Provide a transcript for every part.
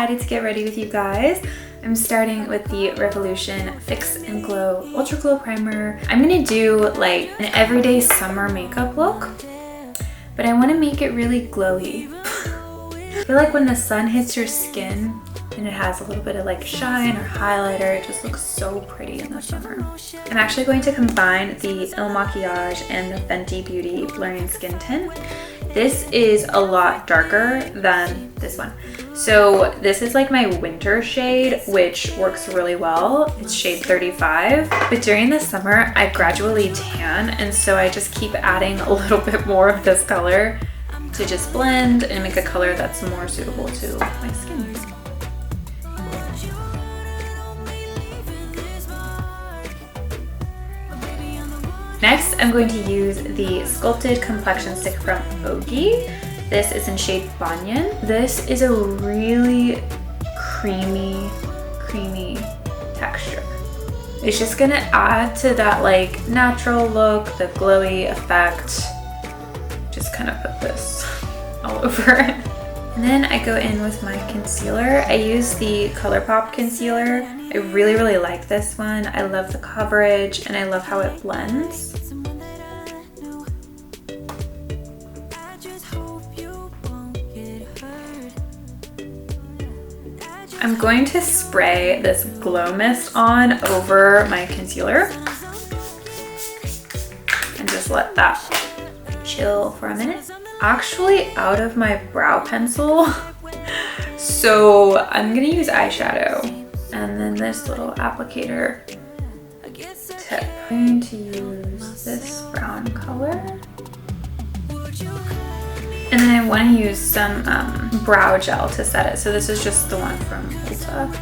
excited to get ready with you guys. I'm starting with the Revolution Fix and Glow Ultra Glow Primer. I'm gonna do like an everyday summer makeup look, but I wanna make it really glowy. I feel like when the sun hits your skin and it has a little bit of like shine or highlighter, it just looks so pretty in the summer. I'm actually going to combine the Il Makiage and the Fenty Beauty Blurring Skin Tint. This is a lot darker than this one. So this is like my winter shade, which works really well. It's shade 35. But during the summer, I gradually tan, and so I just keep adding a little bit more of this color to just blend and make a color that's more suitable to my skin. Next, I'm going to use the Sculpted Complexion Stick from Ogi. This is in shade Banyan. This is a really creamy texture. It's just gonna add to that like natural look, the glowy effect. Just kind of put this all over. And then I go in with my concealer. I use the ColourPop concealer. I really like this one. I love the coverage and I love how it blends. I'm going to spray this glow mist on over my concealer and just let that chill for a minute. Actually out of my brow pencil, so I'm gonna use eyeshadow and then this little applicator tip. I'm going to use this brown color, and then I want to use some brow gel to set it. So this is just the one from Ulta.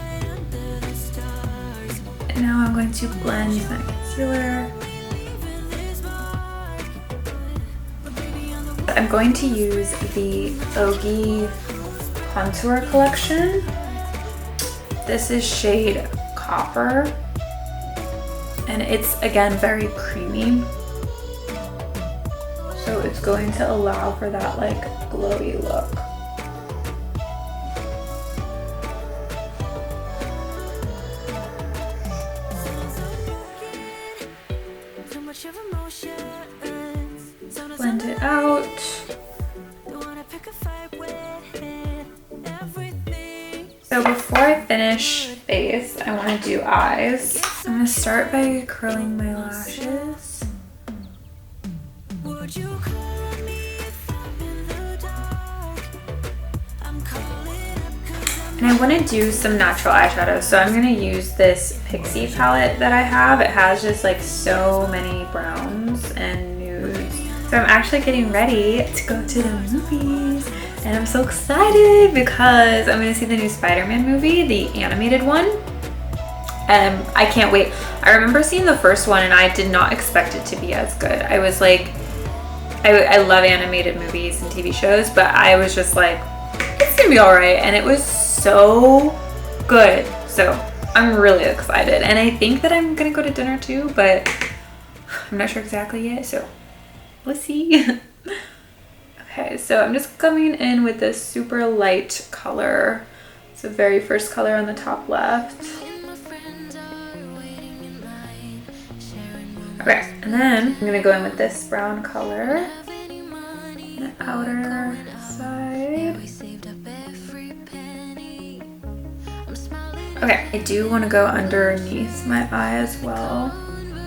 And now I'm going to blend my concealer. I'm going to use the Ogi Contour Collection. This is shade Copper, and it's again very creamy. So it's going to allow for that like glowy look. Blend it out. So before I finish face, I want to do eyes. I'm going to start by curling my lashes. And I want to do some natural eyeshadow, so I'm going to use this Pixie palette that I have. It has just like so many browns and nudes. So I'm actually getting ready to go to the movies, and I'm so excited because I'm going to see the new Spider-Man movie, the animated one. I can't wait. I remember seeing the first one and I did not expect it to be as good. I was like, I love animated movies and TV shows, but I was just like, it's gonna be all right, and it was so good. So I'm really excited, and I think that I'm gonna go to dinner too, but I'm not sure exactly yet, so we'll see. Okay, so I'm just coming in with this super light color. It's the very first color on the top left. Okay, and then I'm gonna go in with this brown color on the outer side. Okay, I do want to go underneath my eye as well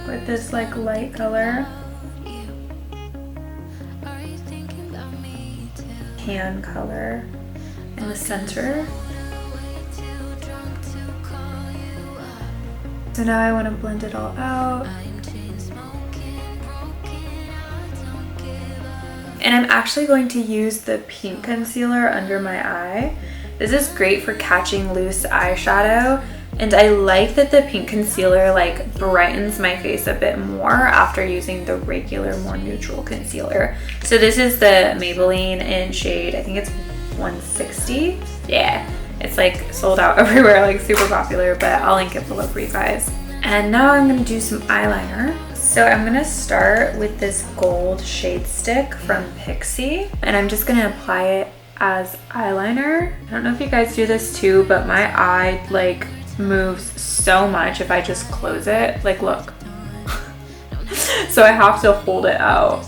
with this like light color. Tan color in the center. So now I want to blend it all out. And I'm actually going to use the pink concealer under my eye. This is great for catching loose eyeshadow, and I like that the pink concealer like brightens my face a bit more after using the regular, more neutral concealer. So this is the Maybelline in shade, I think it's 160. Yeah, it's like sold out everywhere, like super popular, but I'll link it below for you guys. And now I'm gonna do some eyeliner. So I'm gonna start with this gold shade stick from Pixie, and I'm just gonna apply it as eyeliner. I don't know if you guys do this too, but my eye like moves so much if I just close it. Like, look. So I have to hold it out.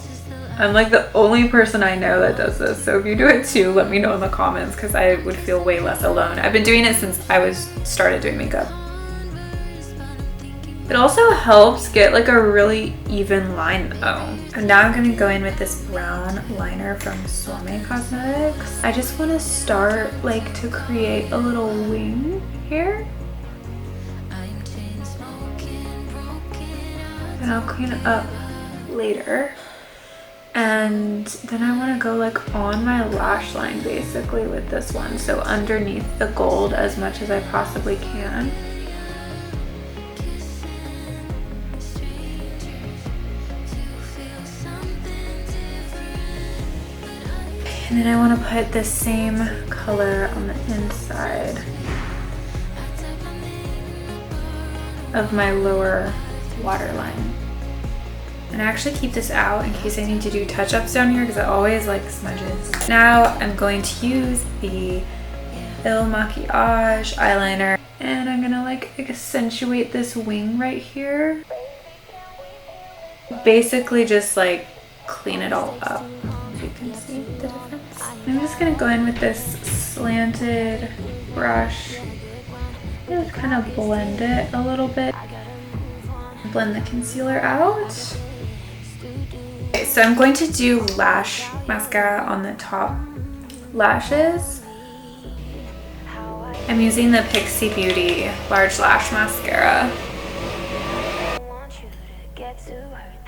I'm like the only person I know that does this. So if you do it too, let me know in the comments, because I would feel way less alone. I've been doing it since I started doing makeup. It also helps get like a really even line though. And now I'm gonna go in with this brown liner from Somme Cosmetics. I just wanna start like to create a little wing here. And I'll clean it up later. And then I want to go like on my lash line basically with this one. So underneath the gold as much as I possibly can. And then I want to put the same color on the inside of my lower waterline. And I actually keep this out in case I need to do touch-ups down here because it always like smudges. Now I'm going to use the Il Maquillage eyeliner and I'm gonna like accentuate this wing right here. Basically just like clean it all up. You can see the difference. I'm just gonna go in with this slanted brush. Just kind of blend it a little bit. Blend the concealer out. Okay, so I'm going to do lash mascara on the top lashes. I'm using the Pixie Beauty Large Lash Mascara.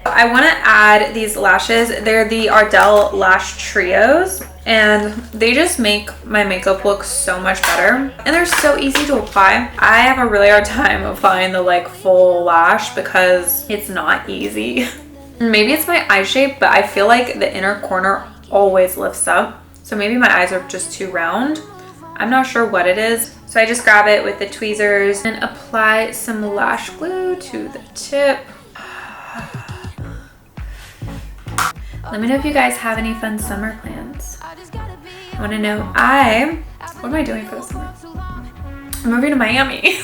I want to add these lashes. They're the Ardell Lash Trios and they just make my makeup look so much better and they're so easy to apply. I have a really hard time applying the like full lash because it's not easy. Maybe it's my eye shape, but I feel like the inner corner always lifts up. So maybe my eyes are just too round. I'm not sure what it is. So I just grab it with the tweezers and apply some lash glue to the tip. Let me know if you guys have any fun summer plans. I want to know. What am I doing for the summer? I'm moving to Miami.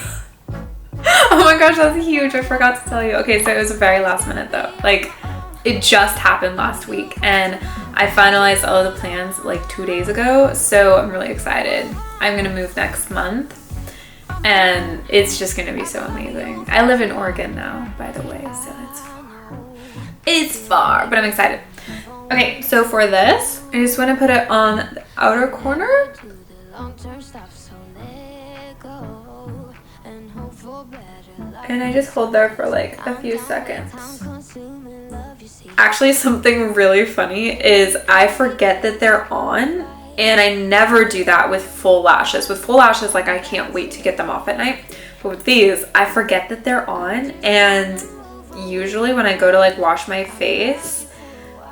Oh my gosh, that's huge. I forgot to tell you. Okay, so it was a very last minute though. Like, it just happened last week and I finalized all of the plans like 2 days ago. So I'm really excited. I'm gonna move next month and it's just gonna be so amazing. I live in Oregon now, by the way, so it's far, but I'm excited. Okay, so for this, I just want to put it on the outer corner. And I just hold there for like a few seconds. Actually, something really funny is I forget that they're on and I never do that with full lashes. With full lashes, like I can't wait to get them off at night. But with these, I forget that they're on and usually when I go to like wash my face,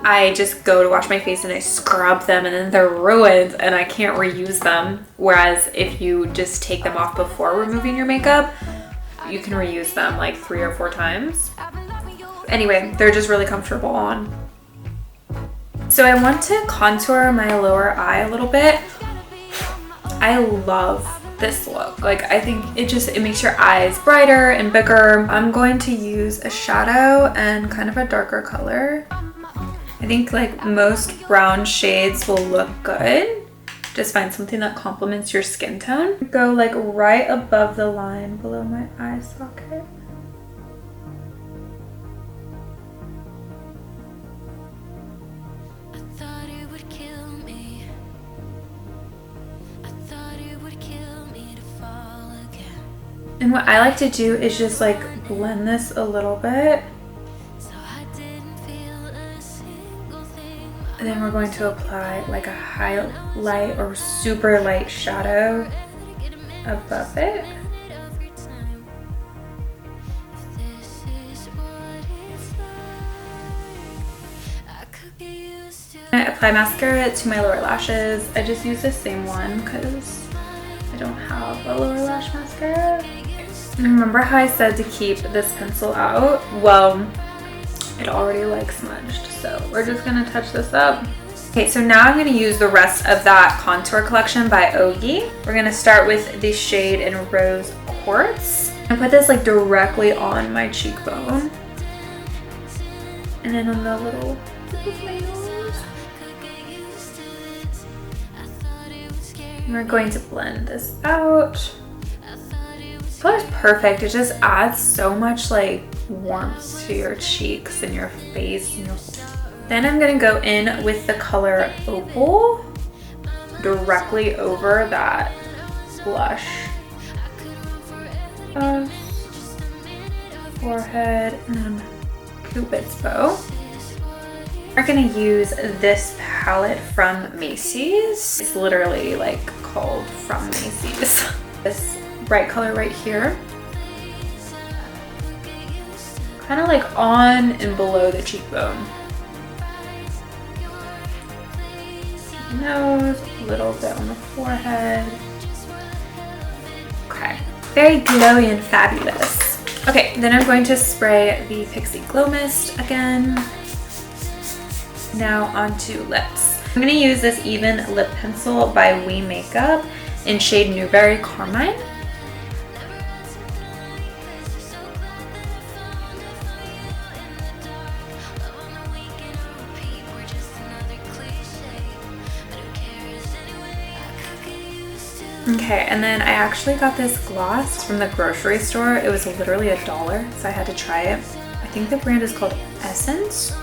I just go to wash my face and I scrub them and then they're ruined and I can't reuse them. Whereas if you just take them off before removing your makeup, you can reuse them like 3 or 4 times. Anyway, they're just really comfortable on. So I want to contour my lower eye a little bit. I love this look. Like, I think it makes your eyes brighter and bigger. I'm going to use a shadow and kind of a darker color. I think like most brown shades will look good. Just find something that complements your skin tone. Go like right above the line below my eye socket. And what I like to do is just like blend this a little bit. And then we're going to apply like a highlight or super light shadow above it. I apply mascara to my lower lashes. I just use the same one because I don't have a lower lash mascara. And remember how I said to keep this pencil out? Well, it already like smudged, so we're just gonna touch this up. Okay, so now I'm going to use the rest of that contour collection by Ogi. We're going to start with the shade in Rose Quartz. I put this like directly on my cheekbone. And then on the little tip of my nose. And we're going to blend this out. The color's perfect. It just adds so much like warmth to your cheeks and your face. And Then I'm gonna go in with the color Opal directly over that blush. Forehead and then Cupid's bow. We're gonna use this palette from Macy's. It's literally like called From Macy's. This bright color right here. Kind of like on and below the cheekbone. Nose, a little bit on the forehead. Okay, very glowy and fabulous. Okay, then I'm going to spray the Pixie Glow Mist again. Now onto lips. I'm going to use this Even Lip Pencil by We Makeup in shade Newberry Carmine. Okay, and then I actually got this gloss from the grocery store. It was literally $1, so I had to try it. I think the brand is called Essence.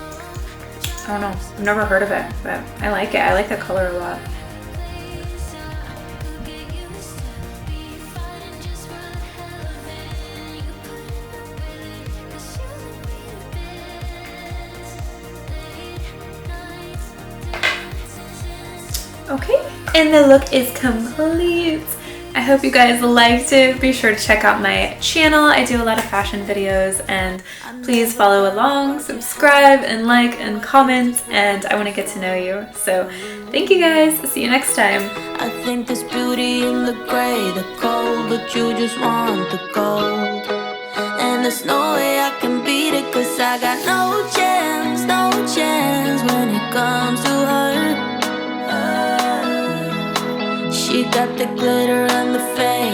I don't know, I've never heard of it, but I like it. I like the color a lot. Okay, and the look is complete. I hope you guys liked it. Be sure to check out my channel. I do a lot of fashion videos, and please follow along, subscribe and like and comment, and I want to get to know you. So thank you guys. See you next time. I think there's beauty in the gray, the cold, but you just want the gold. And there's no way I can beat it, 'cause I got no chance when it comes to her. She got the glitter and the fame.